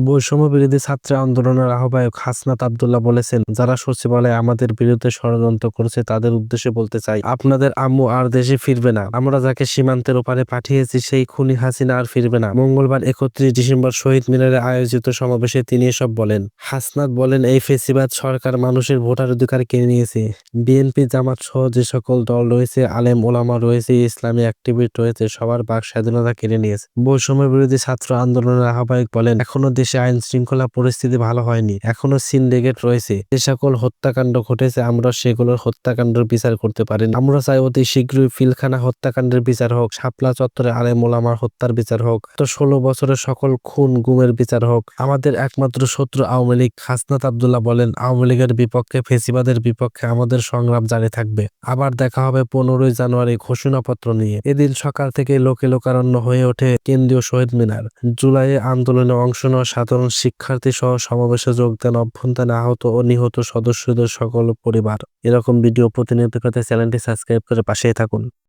বৈষম্য বিরোধী ছাত্র আন্দোলনের আহ্বায়ক হাসনাত আব্দুল্লাহ বলেছেন, যারা সচিবালয়ে আমাদের বিরুদ্ধে ষড়যন্ত্র করছে তাদের উদ্দেশ্যে বলতে চাই, আপনাদের আম্মু আর দেশে ফিরবে না। আমরা যাকে সীমান্তের ওপারে পাঠিয়েছি সেই খুনি হাসিনা আর ফিরবে না। মঙ্গলবার 31 ডিসেম্বর শহীদ মিনারে আয়োজিত সমাবেশে তিনি এসব বলেন। হাসনাত বলেন, এই ফেসিবাদ সরকার মানুষের ভোটার অধিকার কেড়ে নিয়েছে। বিএনপি, জামাত সহ যে সকল দল রয়েছে, আলেম ওলামা রয়েছে, ইসলামী অ্যাক্টিভিস্ট রয়েছে, সবার বাক স্বাধীনতা কেড়ে নিয়েছে। বৈষম্য বিরোধী ছাত্র আন্দোলনের আহ্বায়ক বলেন, এখনো দেশে আইন শৃঙ্খলা পরিস্থিতি ভালো হয়নি, এখনো সিন্ডিকেট রয়েছে। যে সকল হত্যাকাণ্ড ঘটেছে আমরা সেগুলোর হত্যাকাণ্ডের বিচার করতে পারি না। আমরা চাই অতি শীঘ্রই পিলখানা হত্যাকাণ্ডের বিচার হোক, শাপলা চত্বরে আলেম ওলামার হত্যার বিচার হোক, তো 16 বছরের সকল খুন গুমের বিচার হোক। আমাদের একমাত্র শত্রু আওয়ামী লীগ। হাসনাত আব্দুল্লাহ বলেন, আওয়ামী লীগের বিপক্ষে, ফেসিবাদের বিপক্ষে আমাদের সংগ্রাম জারি থাকবে। আবার দেখা হবে 15 জানুয়ারি ঘোষণাপত্র নিয়ে। এদিন সকাল থেকে লোকে লোকারণ্য হয়ে ওঠে কেন্দ্রীয় শহীদ মিনার। জুলাইয়ে আন্দোলনে অংশ নেওয়া সাধারণ শিক্ষার্থী সহ সমাবেশে যোগ দেন অভ্যন্তরে আহত ও নিহত সদস্যদের সকল পরিবার। এরকম ভিডিও প্রতিনিয়ত পেতে চ্যানেলটি সাবস্ক্রাইব করে পাশেই থাকুন।